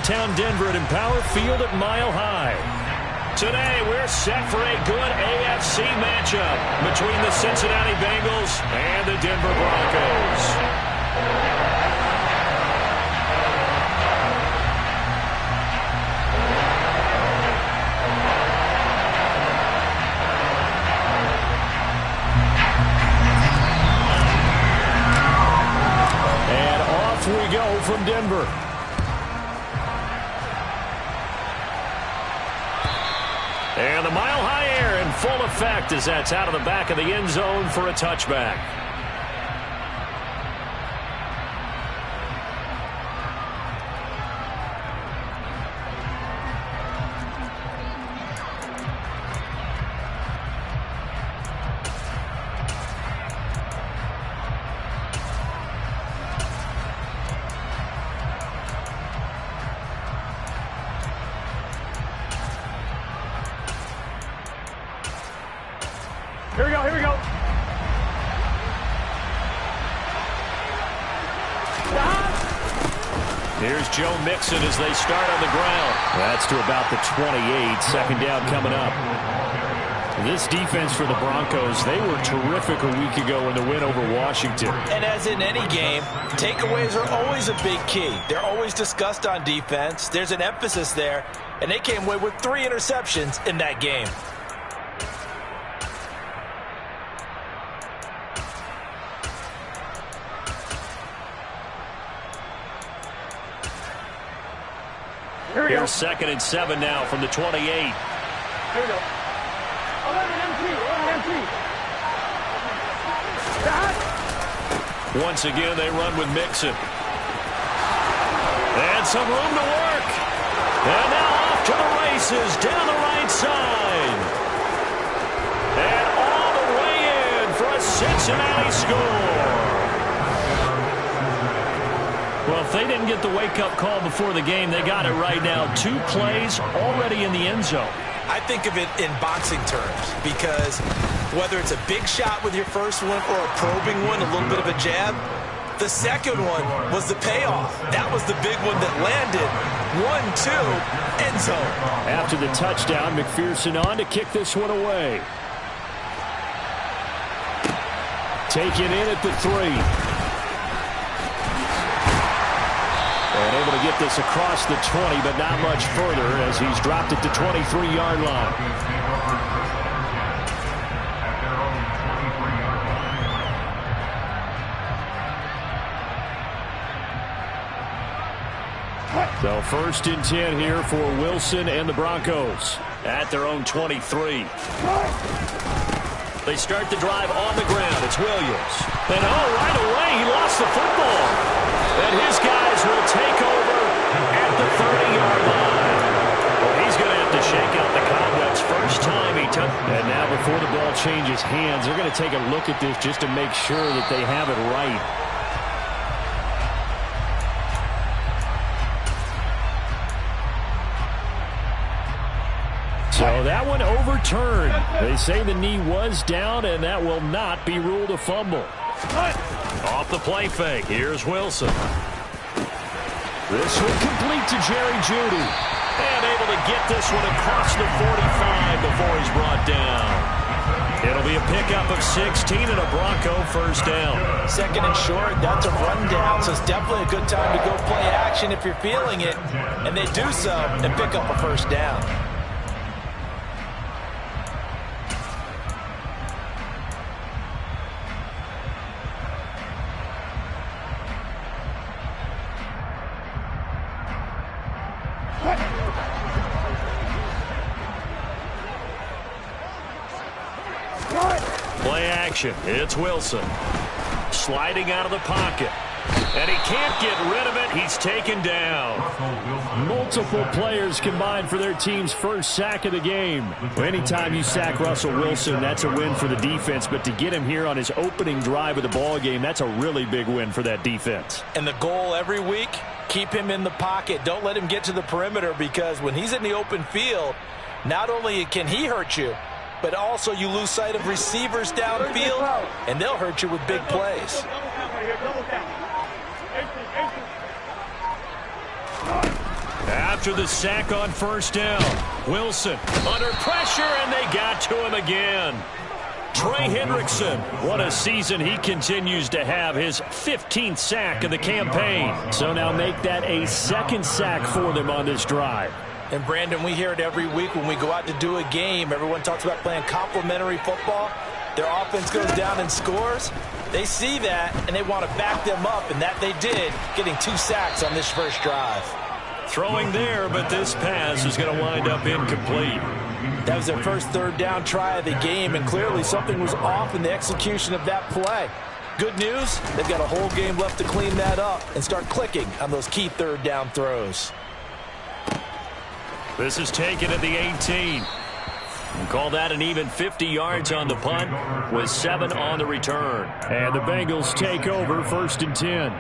downtown Denver at Empower Field at Mile High. Today, we're set for a good AFC matchup between the Cincinnati Bengals and the Denver Broncos. We go from Denver. And the Mile High air in full effect as that's out of the back of the end zone for a touchback. Here we go, here we go. Here's Joe Mixon as they start on the ground. That's to about the 28. Second down coming up. This defense for the Broncos, they were terrific a week ago in the win over Washington. And as in any game, takeaways are always a big key. They're always discussed on defense. There's an emphasis there, and they came away with 3 interceptions in that game. Here's 2nd and 7 now from the 28. Here we go. 11 MT. Once again, they run with Mixon. And some room to work. And now off to the races down the right side. And all the way in for a Cincinnati score. Well, if they didn't get the wake-up call before the game, they got it right now. 2 plays already in the end zone. I think of it in boxing terms because whether it's a big shot with your first one or a probing one, a little bit of a jab, the second one was the payoff. That was the big one that landed. 1-2, end zone. After the touchdown, McPherson on to kick this one away. Taken in at the 3. And able to get this across the 20, but not much further as he's dropped it to 23-yard line. So 1st and 10 here for Wilson and the Broncos at their own 23. They start the drive on the ground. It's Williams. And right away he lost the football. And his guys will take over at the 30-yard line. Well, he's going to have to shake out the cobwebs first time he took. And now before the ball changes hands, they're going to take a look at this just to make sure that they have it right. So that one overturned. They say the knee was down, and that will not be ruled a fumble. Off the play fake, here's Wilson. This one complete to Jerry Jeudy. And able to get this one across the 45 before he's brought down. It'll be a pickup of 16 and a Bronco first down. 2nd and short, that's a rundown, so it's definitely a good time to go play action if you're feeling it. And they do so and pick up a first down. Play action. It's Wilson. Sliding out of the pocket. And he can't get rid of it. He's taken down. Multiple players combined for their team's first sack of the game. Anytime you sack Russell Wilson, that's a win for the defense. But to get him here on his opening drive of the ball game, that's a really big win for that defense. And the goal every week, keep him in the pocket. Don't let him get to the perimeter, because when he's in the open field, not only can he hurt you, but also you lose sight of receivers downfield, and they'll hurt you with big plays. after the sack on first down. Wilson under pressure, and they got to him again. Trey Hendrickson, what a season he continues to have, his 15th sack of the campaign. So now make that a second sack for them on this drive. And Brandon, we hear it every week when we go out to do a game. Everyone talks about playing complementary football. Their offense goes down and scores. They see that, and they want to back them up, and that they did, getting 2 sacks on this first drive. Throwing there, but this pass is going to wind up incomplete. That was their first third down try of the game, and clearly something was off in the execution of that play. Good news, they've got a whole game left to clean that up and start clicking on those key third down throws. This is taken at the 18. And call that an even 50 yards on the punt with 7 on the return. And the Bengals take over 1st and 10.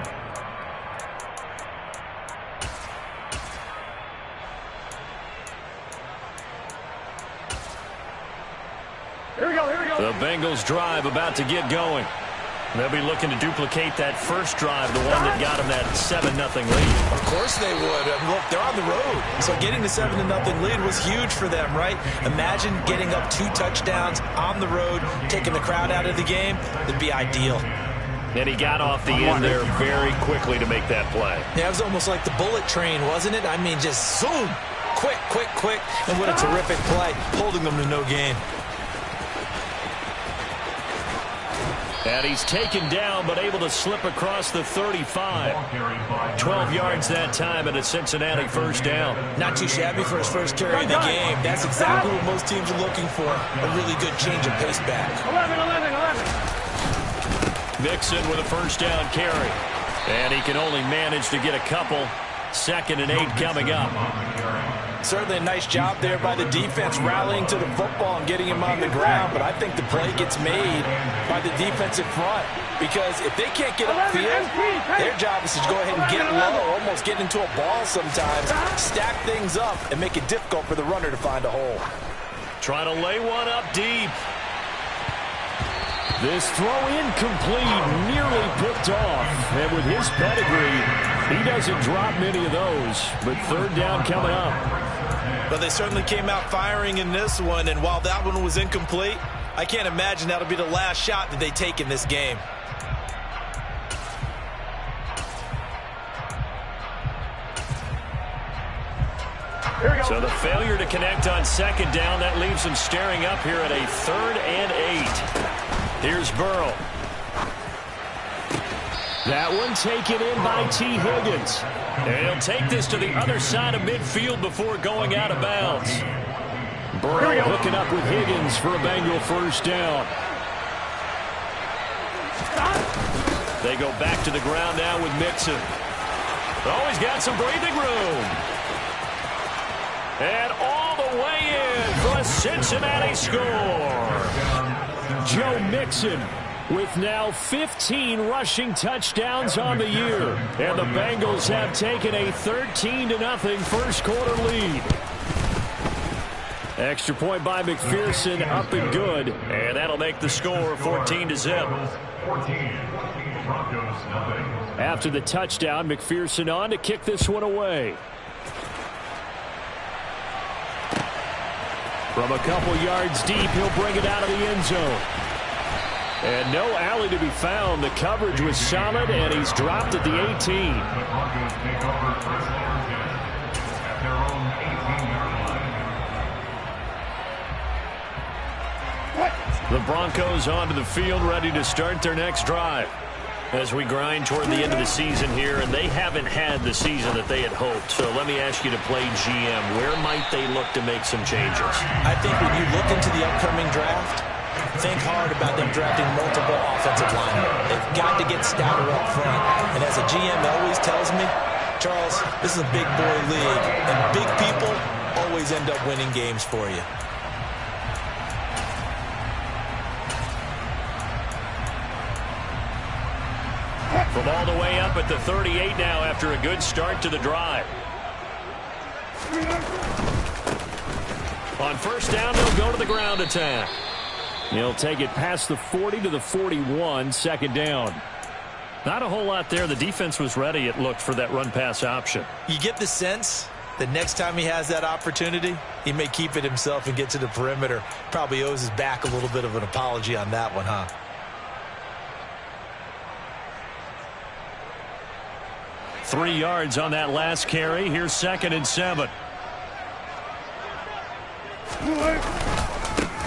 Here we go. The Bengals drive about to get going. They'll be looking to duplicate that first drive, the one that got them that 7-0 lead. Of course they would. Look, they're on the road. So getting the 7-0 lead was huge for them, right? Imagine getting up 2 touchdowns on the road, taking the crowd out of the game. That'd be ideal. And he got off the end there very quickly to make that play. Yeah, it was almost like the bullet train, wasn't it? I mean, just zoom. Quick. And what a terrific play, holding them to no gain. And he's taken down, but able to slip across the 35. 12 yards that time and a Cincinnati first down. Not too shabby for his first carry of the game. That's exactly what most teams are looking for. A really good change of pace back. 11. Mixon with a first down carry. And he can only manage to get a couple. 2nd and 8 coming up. Certainly a nice job there by the defense rallying to the football and getting him on the ground, but I think the play gets made by the defensive front because if they can't get upfield, their job is to go ahead and get low, almost get into a ball sometimes, stack things up, and make it difficult for the runner to find a hole. Trying to lay one up deep. This throw incomplete, nearly picked off, and with his pedigree, he doesn't drop many of those, but 3rd down coming up. But they certainly came out firing in this one, and while that one was incomplete, I can't imagine that'll be the last shot that they take in this game. So the failure to connect on 2nd down, that leaves them staring up here at a 3rd and 8. Here's Burrow. That one taken in by T. Higgins. And he'll take this to the other side of midfield before going out of bounds. Burrow hooking up with Higgins for a Bengal first down. They go back to the ground now with Mixon. Oh, he's got some breathing room. And all the way in for a Cincinnati score. Joe Mixon with now 15 rushing touchdowns on the year. And the Bengals have taken a 13-0 first quarter lead. Extra point by McPherson, up and good. And that'll make the score 14-0. After the touchdown, McPherson on to kick this one away. From a couple yards deep, he'll bring it out of the end zone. And no alley to be found. The coverage was solid, and he's dropped at the 18. The Broncos onto the field, ready to start their next drive. As we grind toward the end of the season here, and they haven't had the season that they had hoped. So let me ask you to play GM. Where might they look to make some changes? I think when you look into the upcoming draft, think hard about them drafting multiple offensive linemen. They've got to get stouter up front. And as a GM always tells me, Charles, this is a big boy league, and big people always end up winning games for you. From all the way up at the 38 now after a good start to the drive. On first down, they'll go to the ground attack. He'll take it past the 40 to the 41, 2nd down. Not a whole lot there. The defense was ready, it looked, for that run-pass option. You get the sense the next time he has that opportunity, he may keep it himself and get to the perimeter. Probably owes his back a little bit of an apology on that one, huh? Three yards on that last carry. Here's 2nd and 7.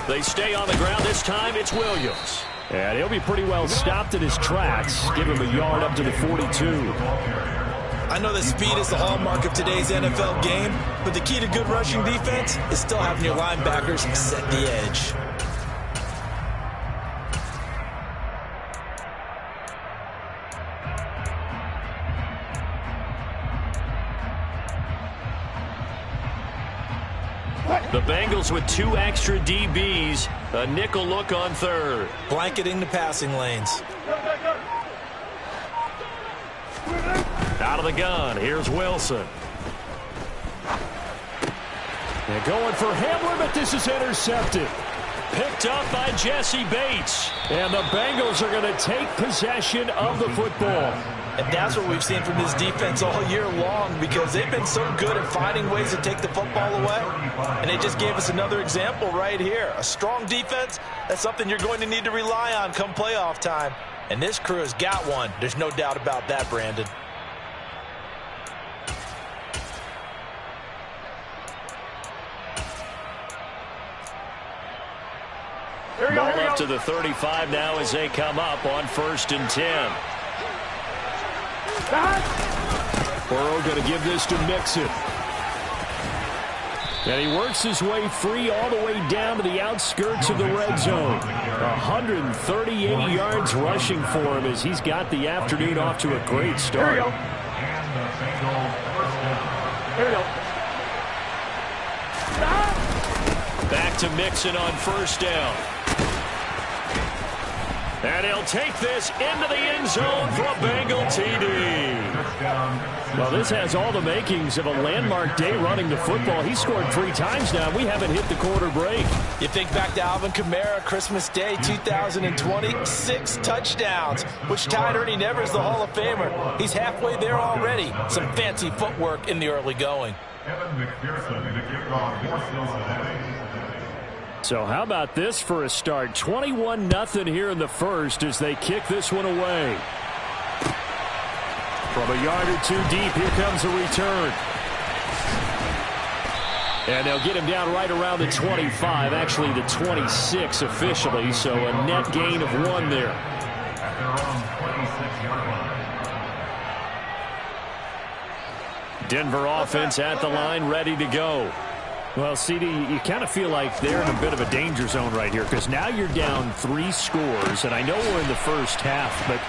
They stay on the ground. This time it's Williams. And he'll be pretty well stopped in his tracks. Give him a yard up to the 42. I know that speed is the hallmark of today's NFL game, but the key to good rushing defense is still having your linebackers set the edge. The Bengals with 2 extra DBs. A nickel look on 3rd. Blanketing the passing lanes. Out of the gun. Here's Wilson. They're going for Hamler, but this is intercepted. Picked up by Jesse Bates. And the Bengals are going to take possession of the football. And that's what we've seen from this defense all year long, because they've been so good at finding ways to take the football away. And they just gave us another example right here. A strong defense, that's something you're going to need to rely on come playoff time. And this crew has got one. There's no doubt about that, Brandon. Ball up to the 35 now as they come up on 1st and 10. Burrow going to give this to Mixon. And he works his way free all the way down to the outskirts of the red zone. 138 yards rushing for him as he's got the afternoon off to a great start. Here we go. Here we go. Back to Mixon on 1st down. And he'll take this into the end zone for a Bengal TD. Well, this has all the makings of a landmark day running the football. He scored 3 times now. We haven't hit the quarter break. You think back to Alvin Kamara, Christmas Day 2020, 6 touchdowns, which tied Ernie Nevers, the Hall of Famer. He's halfway there already. Some fancy footwork in the early going. So how about this for a start? 21-0 here in the first as they kick this one away. From a yard or 2 deep, here comes a return. And they'll get him down right around the 25, actually the 26 officially, so a net gain of 1 there. Denver offense at the line, ready to go. Well, CD, you kind of feel like they're in a bit of a danger zone right here because now you're down 3 scores, and I know we're in the first half, but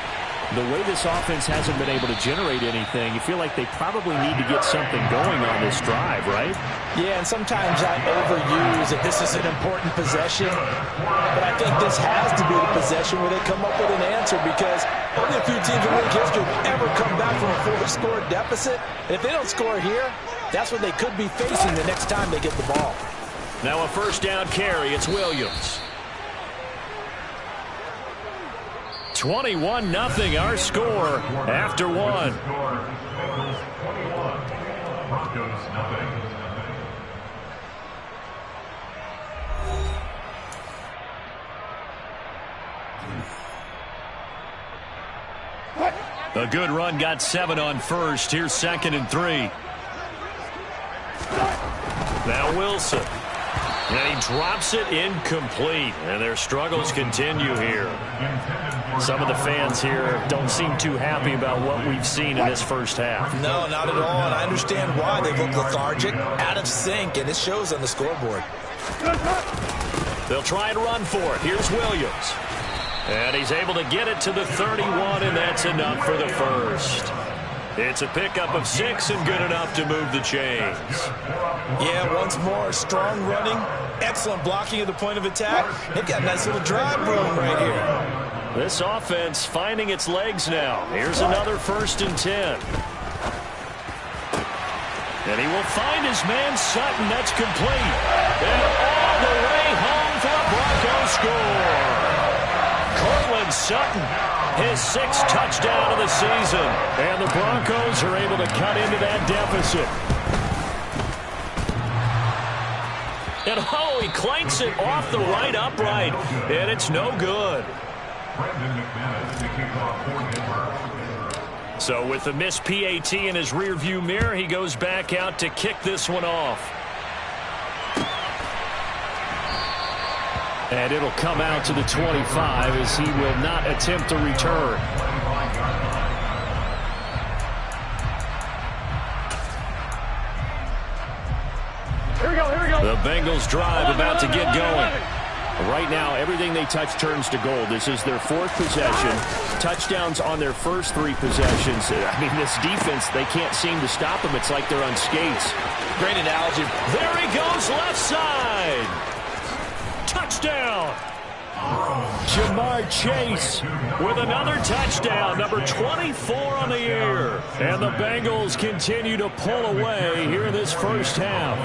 the way this offense hasn't been able to generate anything, you feel like they probably need to get something going on this drive, right? Yeah, and sometimes I overuse that this is an important possession, but I think this has to be the possession where they come up with an answer because only a few teams in league history have ever come back from a 4-score deficit. And if they don't score here, that's what they could be facing the next time they get the ball. Now a 1st down carry. It's Williams. 21-0 our score after 1. A good run got 7 on 1st. Here's 2nd and 3. Now Wilson. And he drops it incomplete. And their struggles continue here. Some of the fans here don't seem too happy about what we've seen in this first half. No, not at all. And I understand why they look lethargic, out of sync, and it shows on the scoreboard. They'll try and run for it. Here's Williams. And he's able to get it to the 31, and that's enough for the first. It's a pickup of 6 and good enough to move the chains. Yeah, once more, strong running, excellent blocking at the point of attack. They've got a nice little drive room right here. This offense finding its legs now. Here's another 1st and 10. And he will find his man Sutton. That's complete. And all the way home for a Broncos score. Cortland Sutton, his 6th touchdown of the season. And the Broncos are able to cut into that deficit. And oh, he clanks it off the right upright, and it's no good. So with the missed PAT in his rearview mirror, he goes back out to kick this one off. And it'll come out to the 25 as he will not attempt a return. Here we go, here we go. The Bengals drive about to get going. Right now, everything they touch turns to gold. This is their 4th possession. Touchdowns on their first 3 possessions. I mean, this defense, they can't seem to stop them. It's like they're on skates. Great analogy. There he goes, left side. Touchdown. Jamar Chase with another touchdown, number 24 on the year. And the Bengals continue to pull away here in this first half.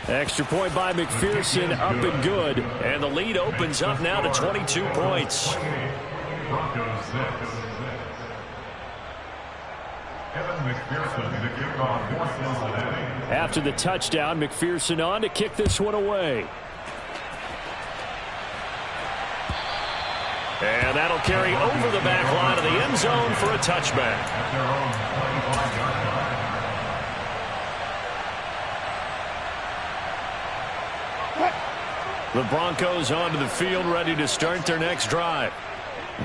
Extra point by McPherson, up and good. And the lead opens up now to 22 points. Broncos 6. After the touchdown, McPherson on to kick this one away. And that'll carry over the back line of the end zone for a touchback. The Broncos onto the field, ready to start their next drive.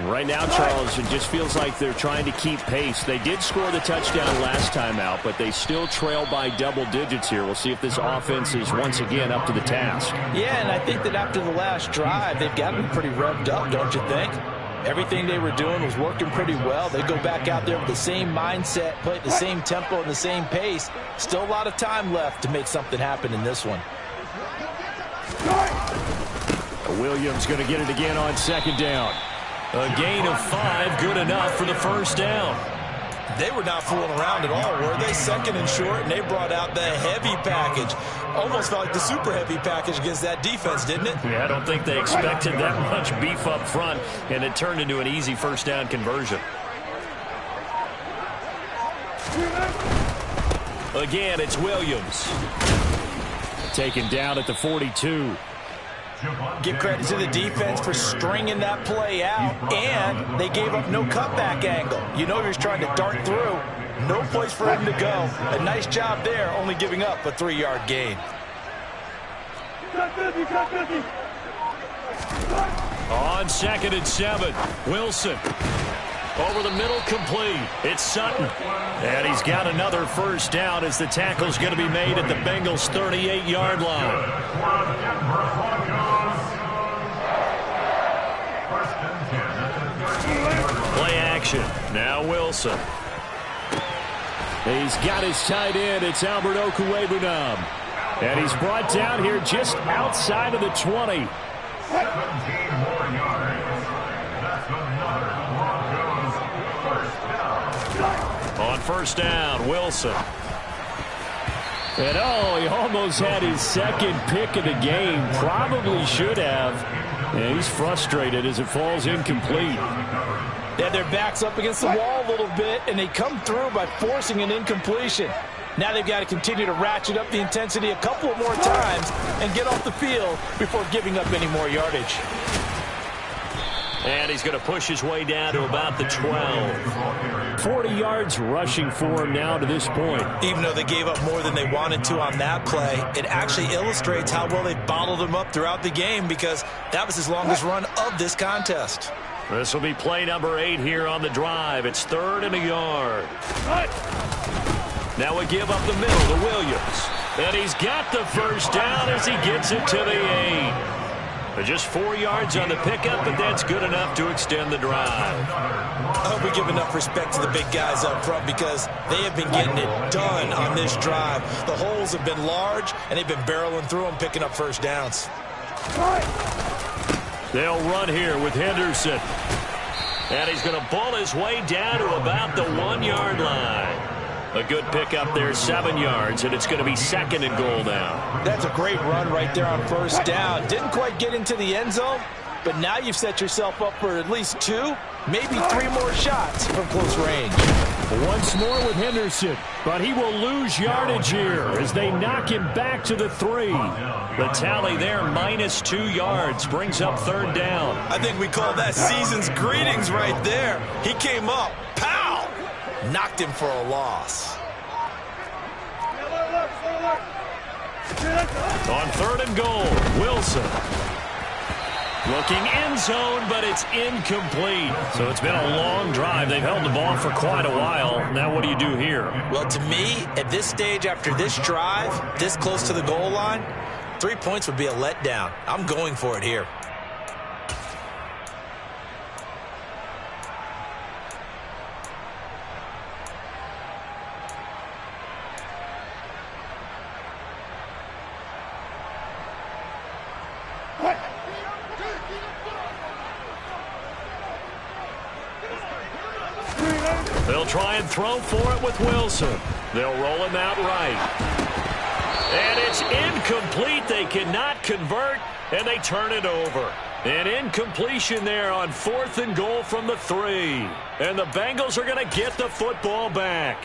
Right now, Charles, it just feels like they're trying to keep pace. They did score the touchdown last time out, but they still trail by double digits here. We'll see if this offense is once again up to the task. Yeah, and I think that after the last drive, they've got to be pretty revved up, don't you think? Everything they were doing was working pretty well. They go back out there with the same mindset, play at the same tempo and the same pace. Still a lot of time left to make something happen in this one. Williams going to get it again on 2nd down. A gain of 5, good enough for the first down. They were not fooling around at all, were they? 2nd and short, and they brought out the heavy package. Almost felt like the super heavy package against that defense, didn't it? Yeah, I don't think they expected that much beef up front, and it turned into an easy first down conversion. Again, it's Williams. Taken down at the 42. Give credit to the defense for stringing that play out, and they gave up no cutback angle. You know he was trying to dart through. No place for him to go. A nice job there, only giving up a 3-yard gain. On 2nd and 7, Wilson. Over the middle, complete. It's Sutton. And he's got another first down as the tackle's going to be made at the Bengals' 38-yard line. Play action. Now Wilson. He's got his tight end. It's Albert Okwuegbunam. And he's brought down here just outside of the 20. 17 more yards. That's another Broncos first down. On first down, Wilson. And oh, he almost had his 2nd pick of the game. Probably should have. And he's frustrated as it falls incomplete. They had their backs up against the wall a little bit, and they come through by forcing an incompletion. Now they've got to continue to ratchet up the intensity a couple of more times and get off the field before giving up any more yardage. And he's going to push his way down to about the 12. 40 yards rushing for him now to this point. Even though they gave up more than they wanted to on that play, it actually illustrates how well they bottled him up throughout the game, because that was his longest run of this contest. This will be play number 8 here on the drive. It's 3rd and a yard. Now we give up the middle to Williams. And he's got the first down as he gets it to the 8. Just 4 yards on the pickup, but that's good enough to extend the drive. I hope we give enough respect to the big guys up front, because they have been getting it done on this drive. The holes have been large, and they've been barreling through them, picking up first downs. They'll run here with Henderson. And he's going to bull his way down to about the 1-yard line. A good pickup there, 7 yards, and it's going to be 2nd and goal now. That's a great run right there on first down. Didn't quite get into the end zone, but now you've set yourself up for at least 2, maybe 3 more shots from close range. Once more with Henderson, but he will lose yardage here as they knock him back to the 3. The tally there, -2 yards, brings up 3rd down. I think we call that season's greetings right there. He came up, pow, knocked him for a loss. On 3rd and goal, Wilson. Looking end zone, but it's incomplete. So it's been a long drive. They've held the ball for quite a while. Now what do you do here? Well, to me, at this stage after this drive, this close to the goal line, 3 points would be a letdown. I'm going for it here. They'll try and throw for it with Wilson. They'll roll him out right. And it's incomplete. They cannot convert, and they turn it over. An incompletion there on 4th and goal from the 3. And the Bengals are going to get the football back.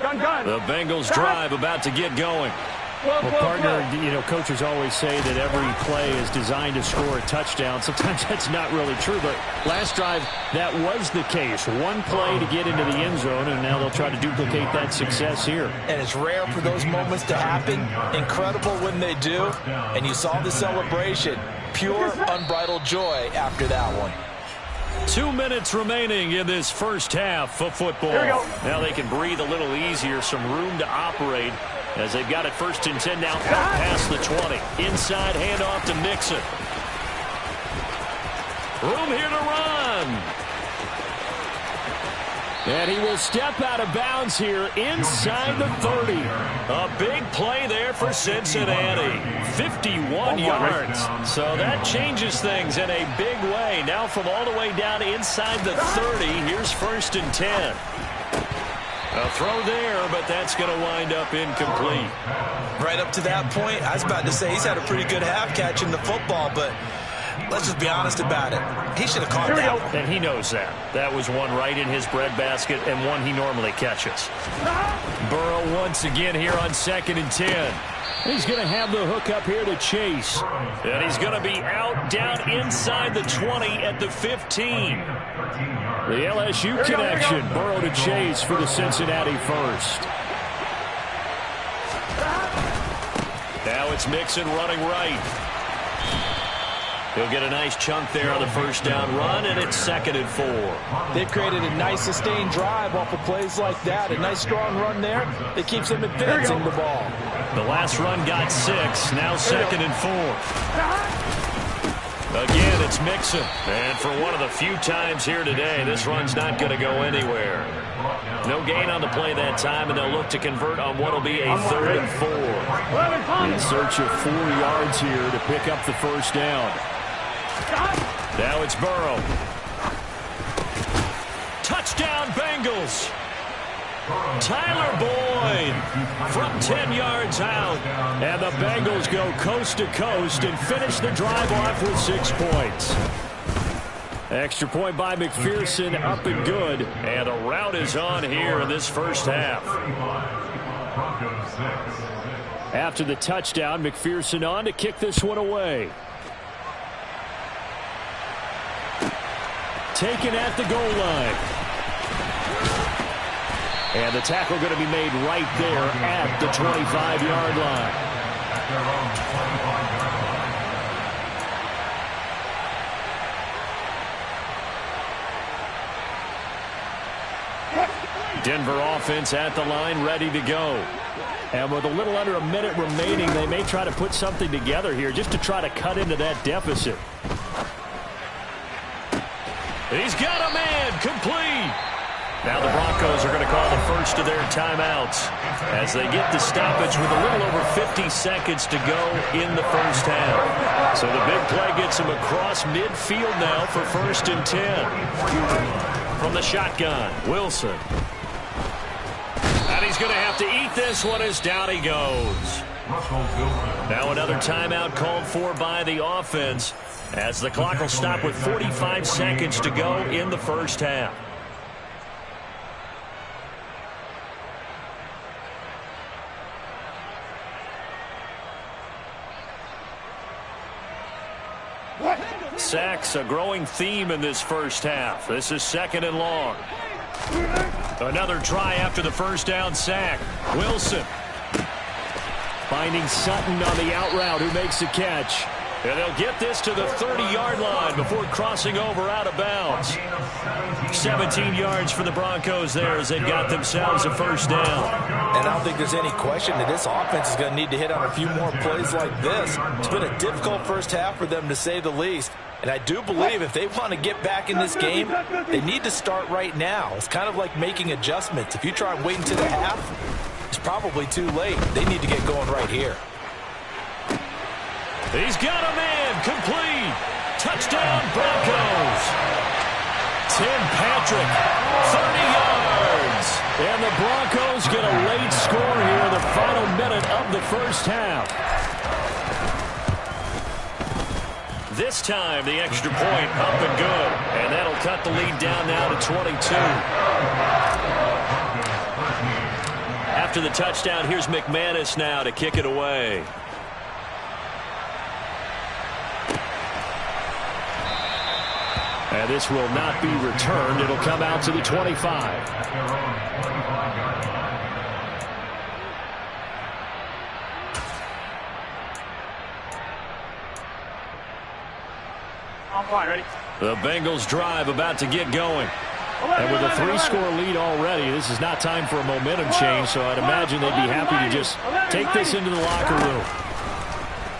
The Bengals drive about to get going. Well, partner, you know, coaches always say that every play is designed to score a touchdown. Sometimes that's not really true, but last drive, that was the case. One play to get into the end zone, and now they'll try to duplicate that success here. And it's rare for those moments to happen. Incredible when they do. And you saw the celebration. Pure, unbridled joy after that one. 2 minutes remaining in this first half of football. Now they can breathe a little easier, some room to operate as they've got it 1st and 10 now past the 20. Inside handoff to Mixon. Room here to run. And he will step out of bounds here inside the 30. A big play there for Cincinnati. 51 yards. So that changes things in a big way. Now from all the way down inside the 30, here's 1st and 10. A throw there, but that's going to wind up incomplete. Right up to that point, I was about to say he's had a pretty good half catching the football, but let's just be honest about it. He should have caught that one. And he knows that. That was one right in his breadbasket and one he normally catches. Burrow once again here on 2nd and 10. He's going to have the hook up here to Chase. And he's going to be out down inside the 20 at the 15. The LSU connection. Burrow to Chase for the Cincinnati first. Now it's Mixon running right. He'll get a nice chunk there on the 1st down run, and it's 2nd and 4. They've created a nice sustained drive off of plays like that. A nice strong run there that keeps them advancing the ball. The last run got 6. Now 2nd and 4. Again, it's Mixon. And for one of the few times here today, this run's not going to go anywhere. No gain on the play that time, and they'll look to convert on what will be a 3rd and 4. In search of 4 yards here to pick up the 1st down. Now it's Burrow. Touchdown, Bengals. Tyler Boyd from 10 yards out. And the Bengals go coast to coast and finish the drive off with 6 points. Extra point by McPherson, up and good. And the route is on here in this first half. After the touchdown, McPherson on to kick this one away. Taken at the goal line. And the tackle going to be made right there at the 25-yard line. Denver offense at the line, ready to go. And with a little under a minute remaining, they may try to put something together here just to try to cut into that deficit. He's got a man, complete. Now the Broncos are going to call the first of their timeouts as they get the stoppage with a little over 50 seconds to go in the first half. So the big play gets him across midfield now for 1st and 10. From the shotgun, Wilson. And he's going to have to eat this one as down he goes. Now another timeout called for by the offense as the clock will stop with 45 seconds to go in the first half. Sacks a growing theme in this first half. This is 2nd and long. Another try after the first down sack. Wilson finding Sutton on the out route, who makes the catch. And they'll get this to the 30-yard line before crossing over out of bounds. 17 yards for the Broncos there as they've got themselves a first down. And I don't think there's any question that this offense is going to need to hit on a few more plays like this. It's been a difficult first half for them, to say the least. And I do believe if they want to get back in this game, they need to start right now. It's kind of like making adjustments. If you try and wait until the half, it's probably too late. They need to get going right here. He's got a man, complete. Touchdown, Broncos. Tim Patrick, 30 yards. And the Broncos get a late score here in the final minute of the first half. This time, the extra point up and good. And that'll cut the lead down now to 22. After the touchdown, here's McManus now to kick it away. And this will not be returned. It'll come out to the 25. Ready? The Bengals drive about to get going. And with a 3-score lead already, this is not time for a momentum change, so I'd imagine they'd be happy to just take this into the locker room.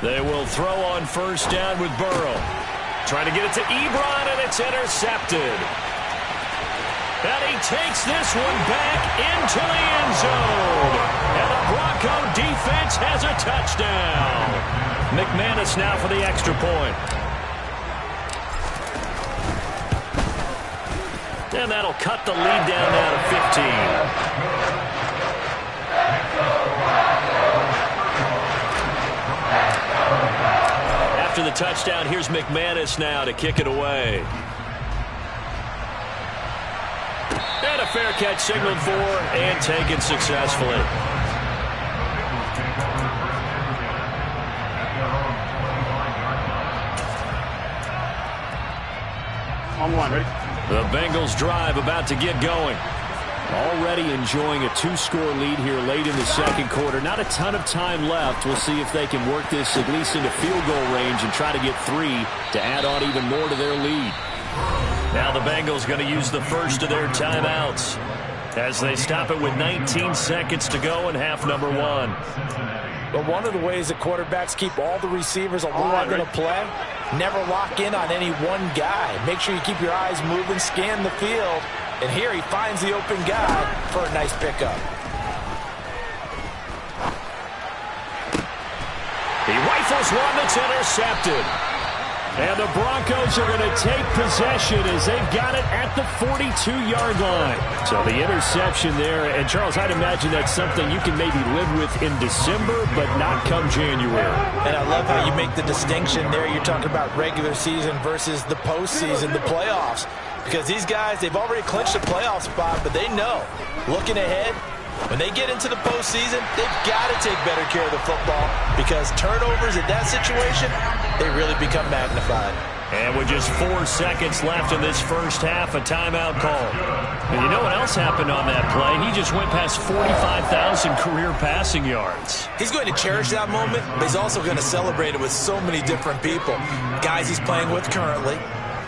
They will throw on first down with Burrow. Trying to get it to Ebron, and it's intercepted. And he takes this one back into the end zone. And the Bronco defense has a touchdown. McManus now for the extra point. And that'll cut the lead down now to 15. After the touchdown, here's McManus now to kick it away. And a fair catch signaled for and taken successfully. On one, ready? The Bengals drive about to get going. Already enjoying a 2-score lead here late in the second quarter. Not a ton of time left. We'll see if they can work this at least into field goal range and try to get 3 to add on even more to their lead. Now the Bengals going to use the first of their timeouts as they stop it with 19 seconds to go in half number 1. But one of the ways that quarterbacks keep all the receivers alive in a play, never lock in on any one guy. Make sure you keep your eyes moving, scan the field. And here he finds the open guy for a nice pickup. He rifles one that's intercepted. And the Broncos are going to take possession as they've got it at the 42-yard line. So the interception there. And, Charles, I'd imagine that's something you can maybe live with in December, but not come January. And I love how you make the distinction there. You're talking about regular season versus the postseason, the playoffs. Because these guys, they've already clinched a playoff spot, but they know, looking ahead, when they get into the postseason, they've got to take better care of the football because turnovers in that situation, they really become magnified. And with just 4 seconds left in this first half, a timeout call. And you know what else happened on that play? He just went past 45,000 career passing yards. He's going to cherish that moment, but he's also going to celebrate it with so many different people. Guys he's playing with currently.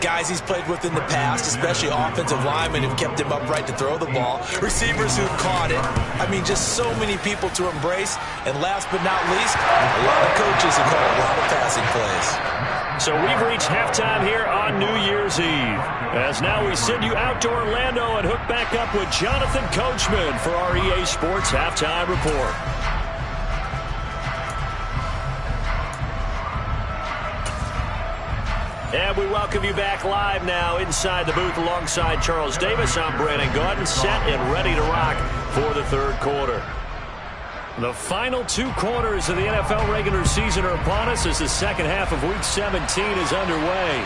Guys he's played with in the past, especially offensive linemen who've kept him upright to throw the ball. Receivers who've caught it. I mean, just so many people to embrace. And last but not least, a lot of coaches who call a lot of passing plays. So we've reached halftime here on New Year's Eve. As now we send you out to Orlando and hook back up with Jonathan Coachman for our EA Sports Halftime Report. And we welcome you back live now inside the booth alongside Charles Davis. I'm Brandon Gaudin, set and ready to rock for the third quarter. The final 2 quarters of the NFL regular season are upon us as the second half of Week 17 is underway.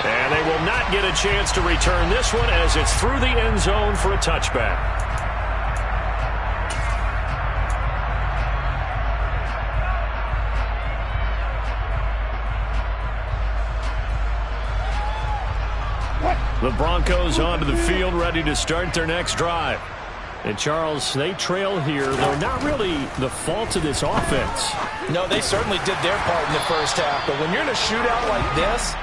And they will not get a chance to return this one as it's through the end zone for a touchback. The Broncos onto the field, ready to start their next drive. And, Charles, they trail here, though not really the fault of this offense. No, they certainly did their part in the first half. But when you're in a shootout like this,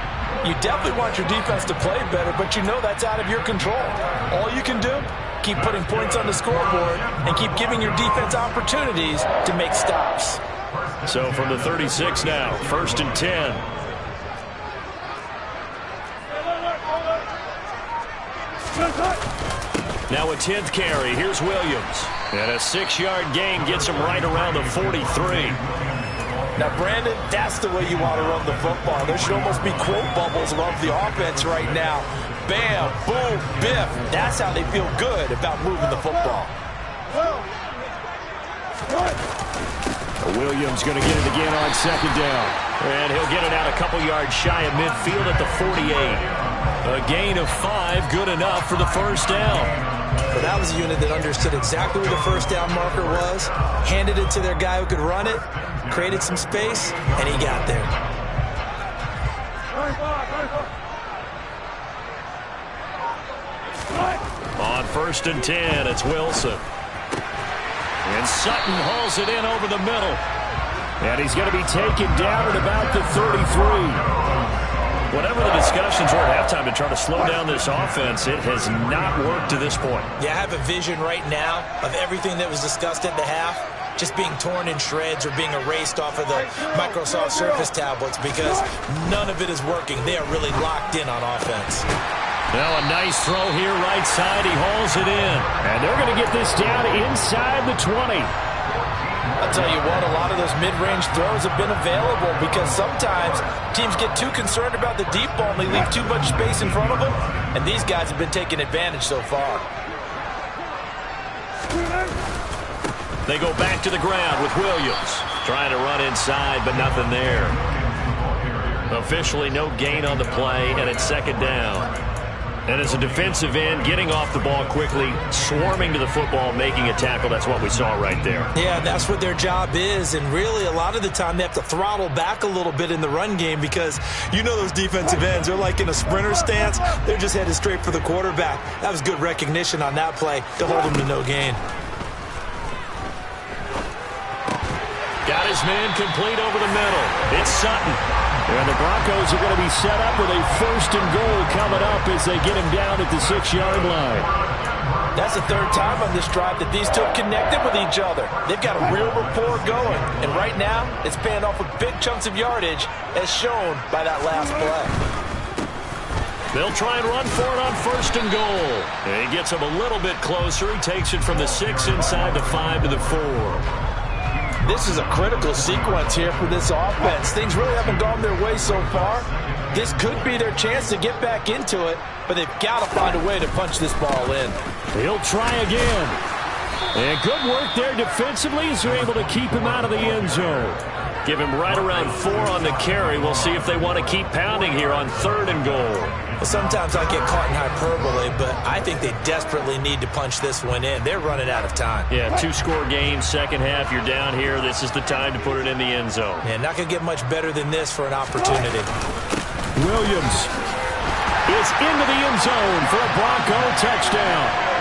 you definitely want your defense to play better, but you know that's out of your control. All you can do, keep putting points on the scoreboard and keep giving your defense opportunities to make stops. So from the 36 now, 1st and 10. Now a 10th carry. Here's Williams. And a 6-yard gain gets him right around the 43. Now, Brandon, that's the way you want to run the football. There should almost be quote bubbles above the offense right now. Bam, boom, biff. That's how they feel good about moving the football. Williams going to get it again on 2nd down. And he'll get it out a couple yards shy of midfield at the 48. A gain of 5, good enough for the 1st down. Well, that was a unit that understood exactly where the 1st down marker was, handed it to their guy who could run it, created some space, and he got there. On 1st and 10, it's Wilson. And Sutton hauls it in over the middle. And he's going to be taken down at about the 33. Whatever the discussions were at halftime to try to slow down this offense, it has not worked to this point. Yeah, I have a vision right now of everything that was discussed at the half just being torn in shreds or being erased off of the Microsoft Surface tablets because none of it is working. They are really locked in on offense. Now a nice throw here right side. He hauls it in. And they're going to get this down inside the 20. I'll tell you what, a lot of those mid-range throws have been available because sometimes teams get too concerned about the deep ball and they leave too much space in front of them, and these guys have been taking advantage so far. They go back to the ground with Williams. Trying to run inside, but nothing there. Officially no gain on the play, and it's 2nd down. And as a defensive end, getting off the ball quickly, swarming to the football, making a tackle, that's what we saw right there. Yeah, that's what their job is, and really a lot of the time they have to throttle back a little bit in the run game because you know those defensive ends, they're like in a sprinter stance. They're just headed straight for the quarterback. That was good recognition on that play to hold them to no gain. Got his man complete over the middle. It's Sutton. And the Broncos are going to be set up with a 1st and goal coming up as they get him down at the 6-yard line. That's the 3rd time on this drive that these two have connected with each other. They've got a real rapport going. And right now, it's paying off with big chunks of yardage as shown by that last play. They'll try and run for it on 1st and goal. And he gets him a little bit closer. He takes it from the 6 inside the 5 to the 4. This is a critical sequence here for this offense. Things really haven't gone their way so far. This could be their chance to get back into it, but they've got to find a way to punch this ball in. He'll try again. And good work there defensively as they're able to keep him out of the end zone. Give him right around 4 on the carry. We'll see if they want to keep pounding here on 3rd and goal. Well, sometimes I get caught in hyperbole, but I think they desperately need to punch this one in. They're running out of time. Yeah, 2-score game, 2nd half, you're down here. This is the time to put it in the end zone. Yeah, not going to get much better than this for an opportunity. Williams is into the end zone for a Bronco touchdown.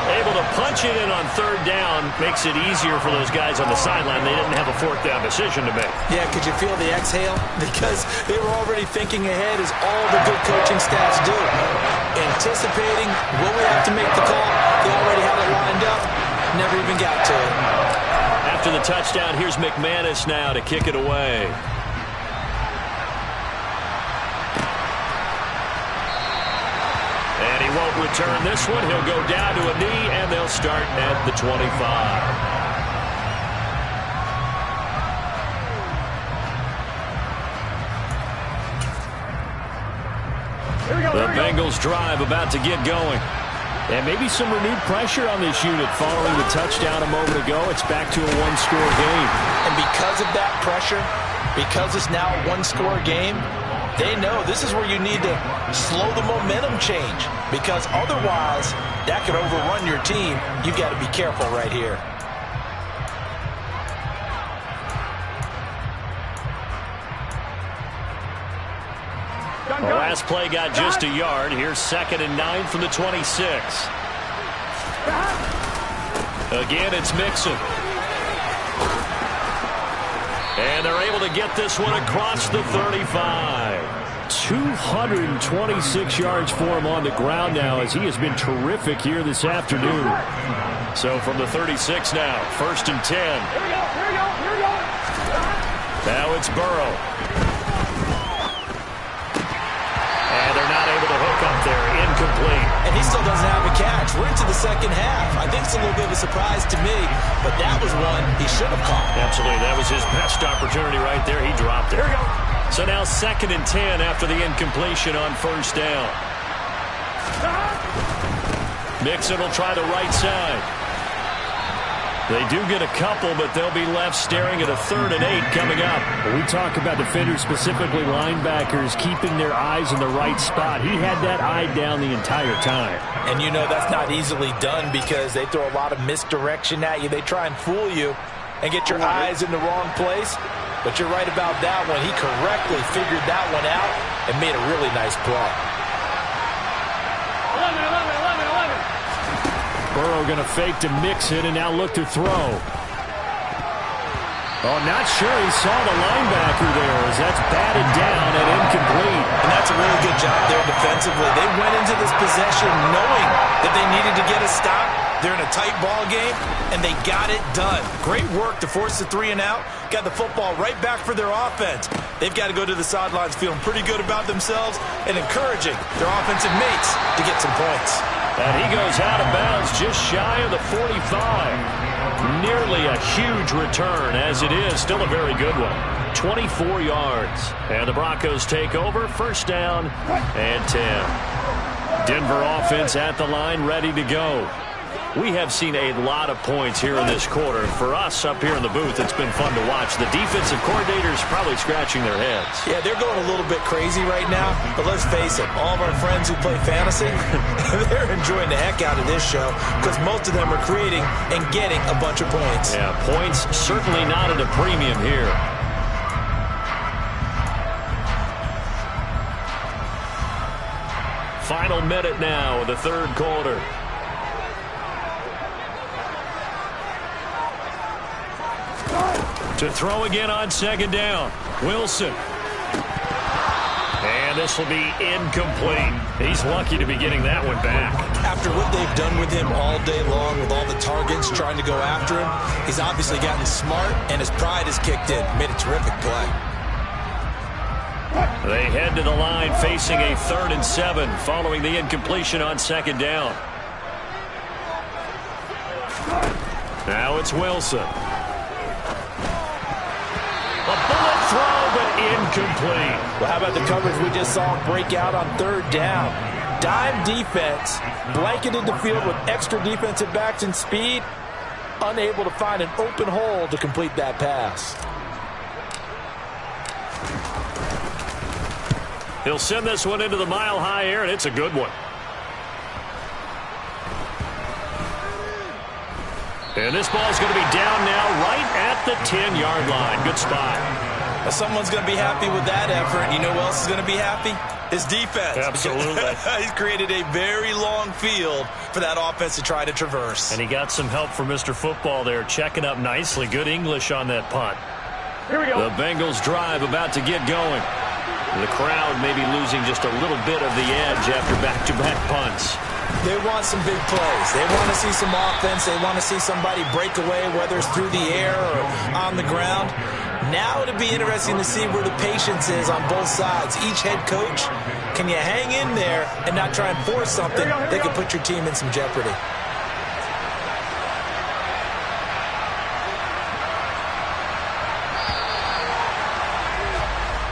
Able to punch it in on 3rd down makes it easier for those guys on the sideline. They didn't have a 4th down decision to make. Yeah, could you feel the exhale? Because they were already thinking ahead as all the good coaching staffs do. Anticipating, will we have to make the call? They already had it lined up. Never even got to it. After the touchdown, here's McManus now to kick it away. And he won't return this one. He'll go down to a knee, and they'll start at the 25. The Bengals drive about to get going. And maybe some renewed pressure on this unit following the touchdown a moment ago. It's back to a 1-score game. And because of that pressure, because it's now a 1-score game, they know this is where you need to slow the momentum change, because otherwise that could overrun your team. You've got to be careful right here. The last play got just a yard. Here's 2nd and 9 from the 26. Again, it's Mixon. And they're able to get this one across the 35. 226 yards for him on the ground now, as he has been terrific here this afternoon. So from the 36 now, 1st and 10. Here we go. Now it's Burrow. And they're not able to hook up there. Incomplete. And he still doesn't have a catch. We're into the second half. I think it's a little bit of a surprise to me, but that was one he should have caught. Absolutely. That was his best opportunity right there. He dropped it. Here we go. So now 2nd and 10 after the incompletion on 1st down. Mixon will try the right side. They do get a couple, but they'll be left staring at a 3rd and 8 coming up. We talk about defenders, specifically linebackers, keeping their eyes in the right spot. He had that eye down the entire time. And you know that's not easily done because they throw a lot of misdirection at you. They try and fool you and get your eyes in the wrong place. But you're right about that one. He correctly figured that one out and made a really nice play. 11. Burrow going to fake to Mixon and now look to throw. Oh, not sure he saw the linebacker there as that's batted down and incomplete. And that's a really good job there defensively. They went into this possession knowing that they needed to get a stop. They're in a tight ball game, and they got it done. Great work to force the 3 and out. Got the football right back for their offense. They've got to go to the sidelines feeling pretty good about themselves and encouraging their offensive mates to get some points. And he goes out of bounds just shy of the 45. Nearly a huge return, as it is. Still a very good one. 24 yards. And the Broncos take over. 1st down and 10. Denver offense at the line, ready to go. We have seen a lot of points here in this quarter. For us up here in the booth, it's been fun to watch. The defensive coordinators probably scratching their heads. Yeah, they're going a little bit crazy right now. But let's face it, all of our friends who play fantasy, they're enjoying the heck out of this show because most of them are creating and getting a bunch of points. Yeah, points certainly not at a premium here. Final minute now of the 3rd quarter. To throw again on 2nd down. Wilson. And this will be incomplete. He's lucky to be getting that one back. After what they've done with him all day long with all the targets trying to go after him, he's obviously gotten smart and his pride has kicked in. Made a terrific play. They head to the line facing a 3rd and 7 following the incompletion on 2nd down. Now it's Wilson. A bullet throw, but incomplete. Well, how about the coverage we just saw him break out on 3rd down? Dime defense, blanketed the field with extra defensive backs and speed, unable to find an open hole to complete that pass. He'll send this one into the mile-high air, and it's a good one. And this ball's going to be down now right at the 10-yard line. Good spot. Well, someone's going to be happy with that effort. You know who else is going to be happy? His defense. Absolutely. He's created a very long field for that offense to try to traverse. And he got some help from Mr. Football there, checking up nicely. Good English on that punt. Here we go. The Bengals drive about to get going. The crowd may be losing just a little bit of the edge after back-to-back punts. They want some big plays. They want to see some offense. They want to see somebody break away, whether it's through the air or on the ground. Now it'll be interesting to see where the patience is on both sides. Each head coach, can you hang in there and not try and force something that could put your team in some jeopardy?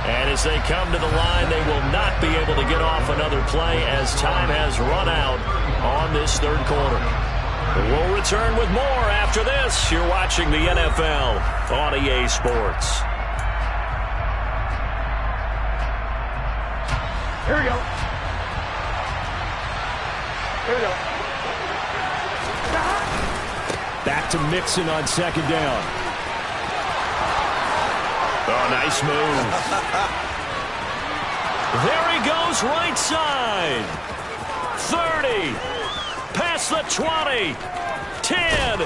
And as they come to the line, they will not be able to get off another play as time has run out on this 3rd quarter. We'll return with more after this. You're watching the NFL on EA Sports. Here we go. Here we go. Back to Mixon on 2nd down. Oh, nice move. There he goes, right side. 30. Past the 20. 10.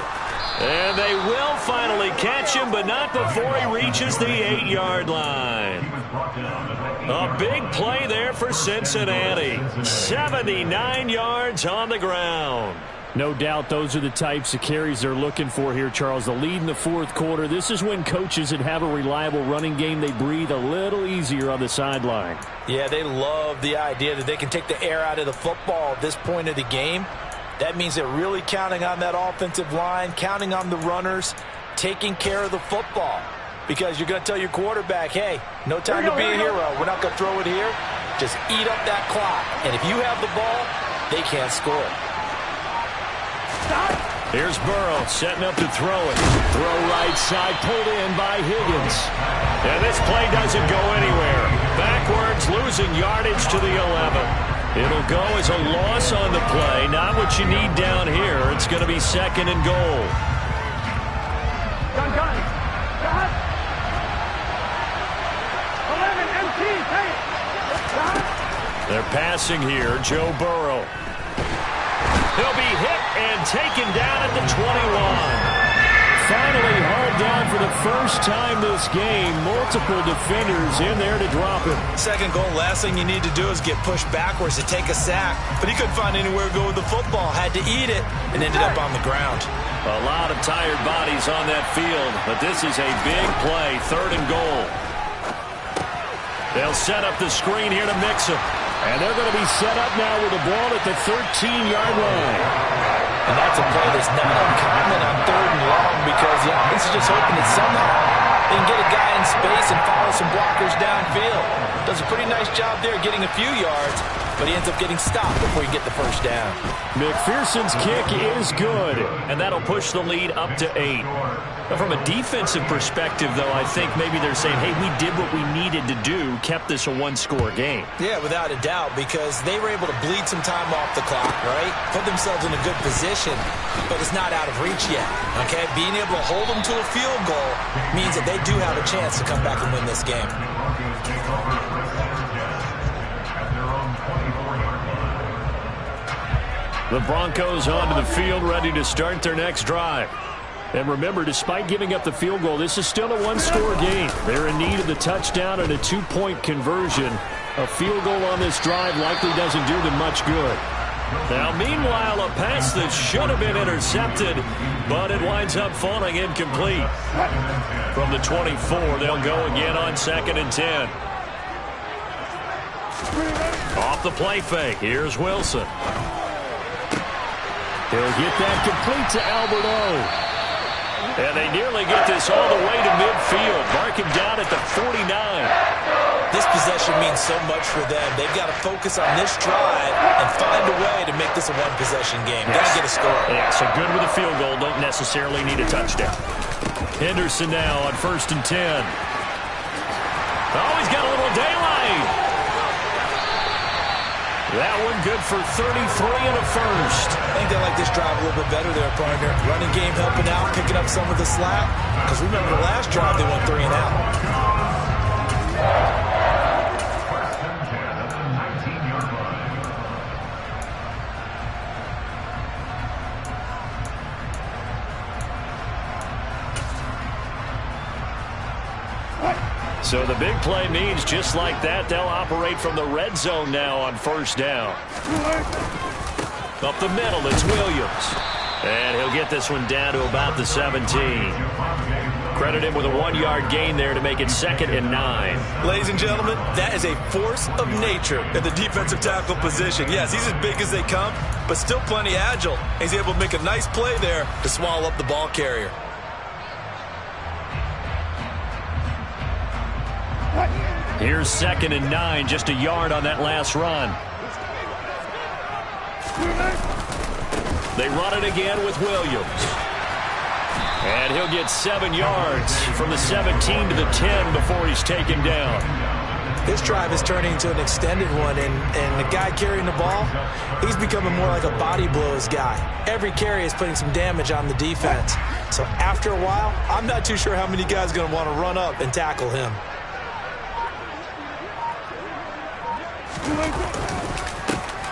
And they will finally catch him, but not before he reaches the 8-yard line. A big play there for Cincinnati. 79 yards on the ground. No doubt those are the types of carries they're looking for here, Charles. The lead in the fourth quarter. This is when coaches that have a reliable running game, they breathe a little easier on the sideline. Yeah, they love the idea that they can take the air out of the football at this point of the game. That means they're really counting on that offensive line, counting on the runners, taking care of the football. Because you're going to tell your quarterback, hey, no time to be a hero. We're not going to throw it here. Just eat up that clock. And if you have the ball, they can't score. Here's Burrow setting up to throw it. Throw right side, pulled in by Higgins. And this play doesn't go anywhere. Backwards, losing yardage to the 11. It'll go as a loss on the play. Not what you need down here. It's going to be 2nd and goal. Gun. 11 MT, hey. They're passing here. Joe Burrow. He'll be hit and taken down at the 21. Finally hauled down for the first time this game. Multiple defenders in there to drop him. 2nd goal, last thing you need to do is get pushed backwards to take a sack. But he couldn't find anywhere to go with the football. Had to eat it and ended up on the ground. A lot of tired bodies on that field, but this is a big play. 3rd and goal. They'll set up the screen here to mix him. And they're going to be set up now with the ball at the 13-yard line. And that's a play that's not uncommon on 3rd and long because the offense is just hoping that somehow they can get a guy in space and follow some blockers downfield. Does a pretty nice job there getting a few yards, but he ends up getting stopped before he can get the first down. McPherson's kick is good. And that'll push the lead up to 8. Now, from a defensive perspective, though, I think maybe they're saying, hey, we did what we needed to do, kept this a 1-score game. Yeah, without a doubt, because they were able to bleed some time off the clock, right? Put themselves in a good position, but it's not out of reach yet, okay? Being able to hold them to a field goal means that they do have a chance to come back and win this game. The Broncos onto the field, ready to start their next drive. And remember, despite giving up the field goal, this is still a 1-score game. They're in need of the touchdown and a 2-point conversion. A field goal on this drive likely doesn't do them much good. Now, meanwhile, a pass that should have been intercepted, but it winds up falling incomplete. From the 24, they'll go again on 2nd and 10. Off the play fake, here's Wilson. He'll get that complete to Albert O. And they nearly get this all the way to midfield. Mark him down at the 49. This possession means so much for them. They've got to focus on this drive and find a way to make this a one-possession game. Got to get a score. Yeah, so good with a field goal. Don't necessarily need a touchdown. Henderson now on 1st and 10. Oh, he's got a little daylight. That one good for 33 and a first. I think they like this drive a little bit better there, partner. Running game helping out, picking up some of the slack. Because remember the last drive, they went 3 and out. So the big play means just like that, they'll operate from the red zone now on 1st down. Up the middle, it's Williams. And he'll get this one down to about the 17. Credit him with a 1-yard gain there to make it 2nd and 9. Ladies and gentlemen, that is a force of nature in the defensive tackle position. Yes, he's as big as they come, but still plenty agile. He's able to make a nice play there to swallow up the ball carrier. Here's 2nd and 9, just a yard on that last run. They run it again with Williams. And he'll get 7 yards from the 17 to the 10 before he's taken down. This drive is turning into an extended one, and the guy carrying the ball, he's becoming more like a body blows guy. Every carry is putting some damage on the defense. So after a while, I'm not too sure how many guys are going to want to run up and tackle him.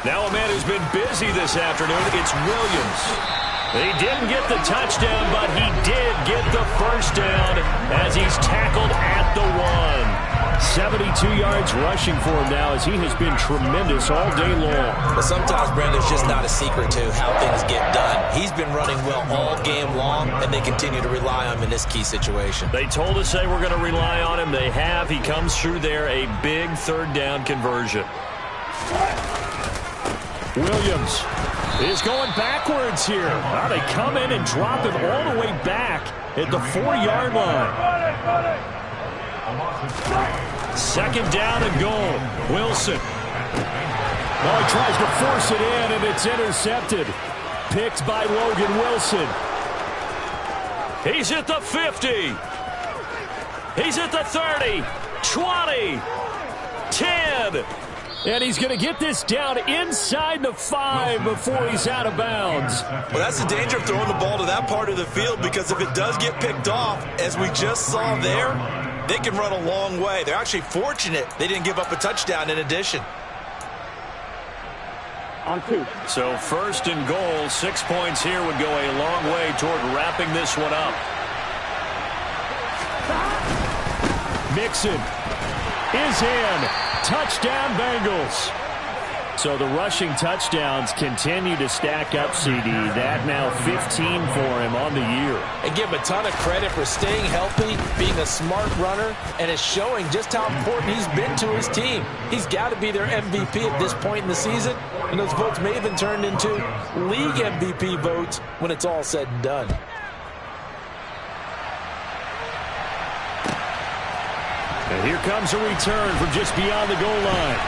Now a man who's been busy this afternoon, it's Williams. He didn't get the touchdown, but he did get the first down as he's tackled at the 1. 72 yards rushing for him now as he has been tremendous all day long. But sometimes, Brandon, it's just not a secret to how things get done. He's been running well all game long, and they continue to rely on him in this key situation. They told us they were going to rely on him. They have. He comes through there, a big third down conversion. Williams is going backwards here. Now they come in and drop him all the way back at the 4-yard line. Second down and goal. Wilson. Oh, he tries to force it in, and it's intercepted. Picked by Logan Wilson. He's at the 50. He's at the 30. 20. 10. And he's going to get this down inside the 5 before he's out of bounds. Well, that's the danger of throwing the ball to that part of the field, because if it does get picked off, as we just saw there, they can run a long way. They're actually fortunate they didn't give up a touchdown in addition. On 2. So first and goal, 6 points here would go a long way toward wrapping this one up. Mixon is in. Touchdown, Bengals. So the rushing touchdowns continue to stack up, CD. That now 15 for him on the year. And give him a ton of credit for staying healthy, being a smart runner, and it's showing just how important he's been to his team. He's got to be their MVP at this point in the season, and those votes may even turn into league MVP votes when it's all said and done. And here comes a return from just beyond the goal line.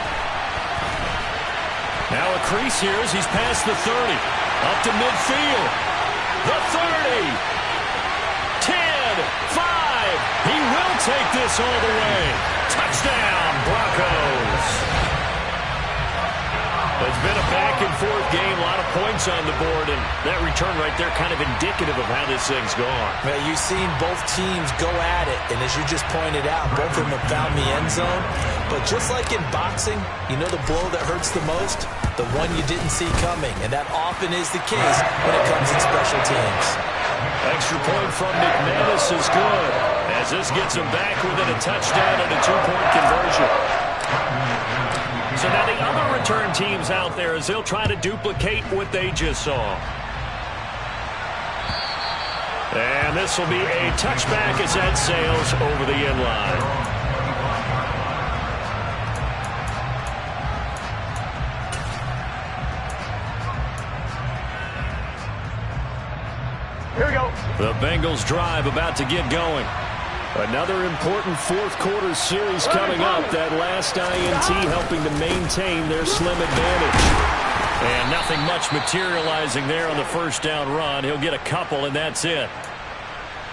Now a crease here as he's past the 30. Up to midfield. The 30. 10. 5. He will take this all the way. Touchdown, Broncos. It's been a back-and-forth game, a lot of points on the board, and that return right there kind of indicative of how this thing's gone. Well, you've seen both teams go at it, and as you just pointed out, both of them have found the end zone. But just like in boxing, you know the blow that hurts the most? The one you didn't see coming, and that often is the case when it comes in special teams. Extra point from McManus is good, as this gets him back within a touchdown and a 2-point conversion. So now the other return teams out there as they'll try to duplicate what they just saw. And this will be a touchback as that sails over the end line. Here we go. The Bengals drive about to get going. Another important fourth-quarter series coming up. That last INT helping to maintain their slim advantage. And nothing much materializing there on the first down run. He'll get a couple, and that's it.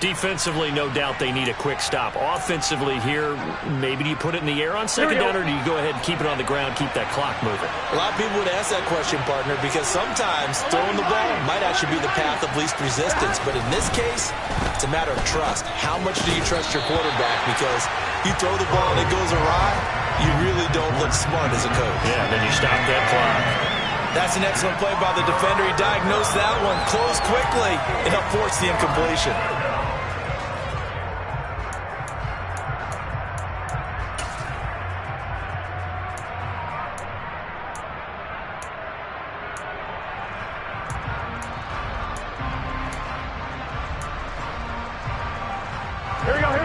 Defensively, no doubt they need a quick stop. Offensively here, maybe do you put it in the air on second down, or do you go ahead and keep it on the ground, keep that clock moving? A lot of people would ask that question, partner, because sometimes throwing the ball might actually be the path of least resistance. But in this case, it's a matter of trust. How much do you trust your quarterback? Because you throw the ball and it goes awry, you really don't look smart as a coach. Yeah, then you stop that clock. That's an excellent play by the defender. He diagnosed that one, closed quickly, and helped force the incompletion.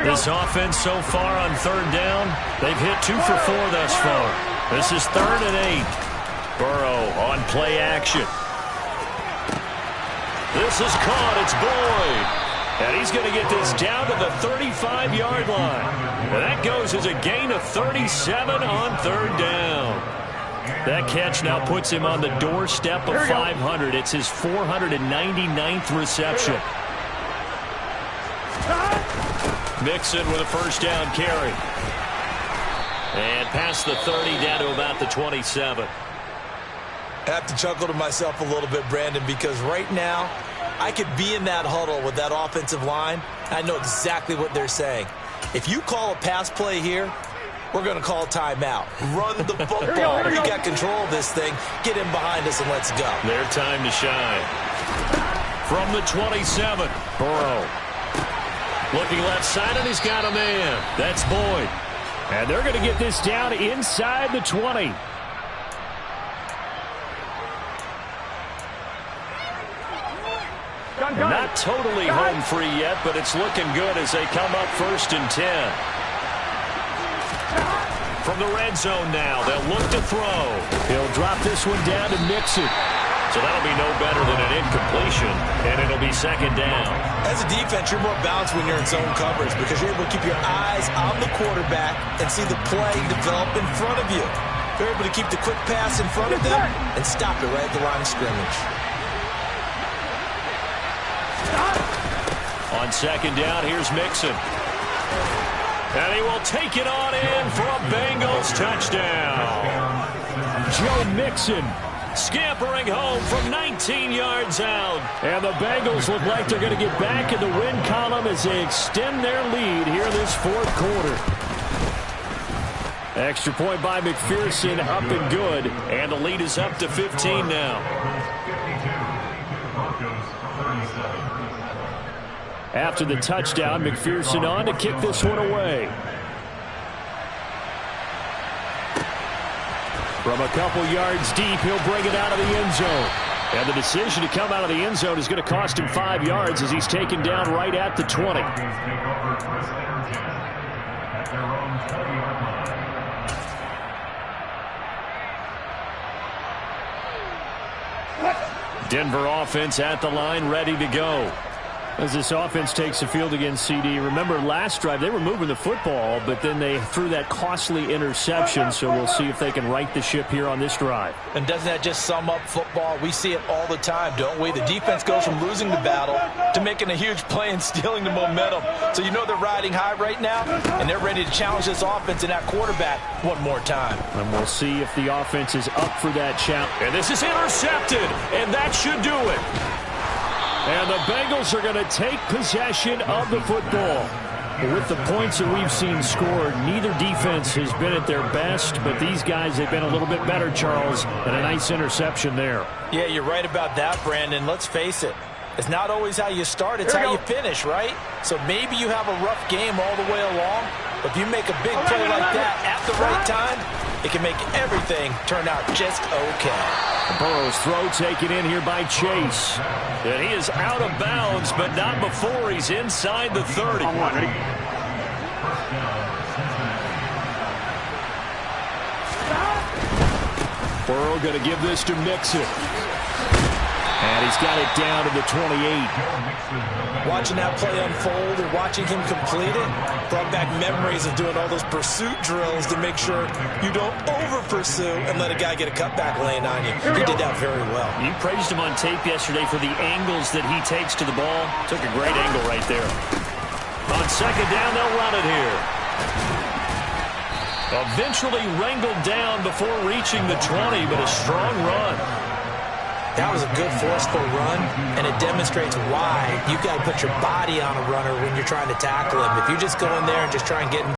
This offense so far on third down, they've hit 2 for 4 thus far. This is 3rd and 8. Burrow on play action. This is caught. It's Boyd. And he's going to get this down to the 35-yard line. And that goes as a gain of 37 on third down. That catch now puts him on the doorstep of 500. It's his 499th reception. Mixon with a first down carry. And past the 30 down to about the 27. I have to chuckle to myself a little bit, Brandon, because right now I could be in that huddle with that offensive line. I know exactly what they're saying. If you call a pass play here, we're going to call timeout. Run the football. We got control of this thing. Get him behind us and let's go. Their time to shine. From the 27, Burrow. Looking left side, and he's got a man. That's Boyd. And they're going to get this down inside the 20. Not totally home free yet, but it's looking good as they come up 1st and 10. From the red zone now, they'll look to throw. He'll drop this one down to Mixon. So that'll be no better than an incompletion, and it'll be 2nd down. As a defense, you're more balanced when you're in zone coverage because you're able to keep your eyes on the quarterback and see the play develop in front of you. You're able to keep the quick pass in front of them and stop it right at the line of scrimmage. On 2nd down, here's Mixon. And he will take it on in for a Bengals touchdown. Joe Mixon scampering home from 19 yards out. And the Bengals look like they're going to get back in the win column as they extend their lead here this 4th quarter. Extra point by McPherson, up and good. And the lead is up to 15 now. After the touchdown, McPherson on to kick this one away. From a couple yards deep, he'll bring it out of the end zone. And the decision to come out of the end zone is going to cost him 5 yards as he's taken down right at the 20. Denver offense at the line, ready to go. As this offense takes the field against CD, remember last drive they were moving the football, but then they threw that costly interception, so we'll see if they can right the ship here on this drive. And doesn't that just sum up football? We see it all the time, don't we? The defense goes from losing the battle to making a huge play and stealing the momentum. So you know they're riding high right now, and they're ready to challenge this offense and that quarterback one more time. And we'll see if the offense is up for that challenge. And this is intercepted, and that should do it. And the Bengals are going to take possession of the football. With the points that we've seen scored, neither defense has been at their best, but these guys have been a little bit better, Charles, and a nice interception there. Yeah, you're right about that, Brandon. Let's face it. It's not always how you start, it's how you finish, right? So maybe you have a rough game all the way along, but if you make a big play like that at the right time, it can make everything turn out just okay. Burrow's throw taken in here by Chase. And he is out of bounds, but not before he's inside the 30. Burrow going to give this to Mixon. And he's got it down to the 28. Watching that play unfold and watching him complete it brought back memories of doing all those pursuit drills to make sure you don't over-pursue and let a guy get a cutback laying on you. He did that very well. You praised him on tape yesterday for the angles that he takes to the ball. Took a great angle right there. On 2nd down, they'll run it here. Eventually wrangled down before reaching the 20, but a strong run. That was a good forceful run, and it demonstrates why you got to put your body on a runner when you're trying to tackle him. If you just go in there and just try and get him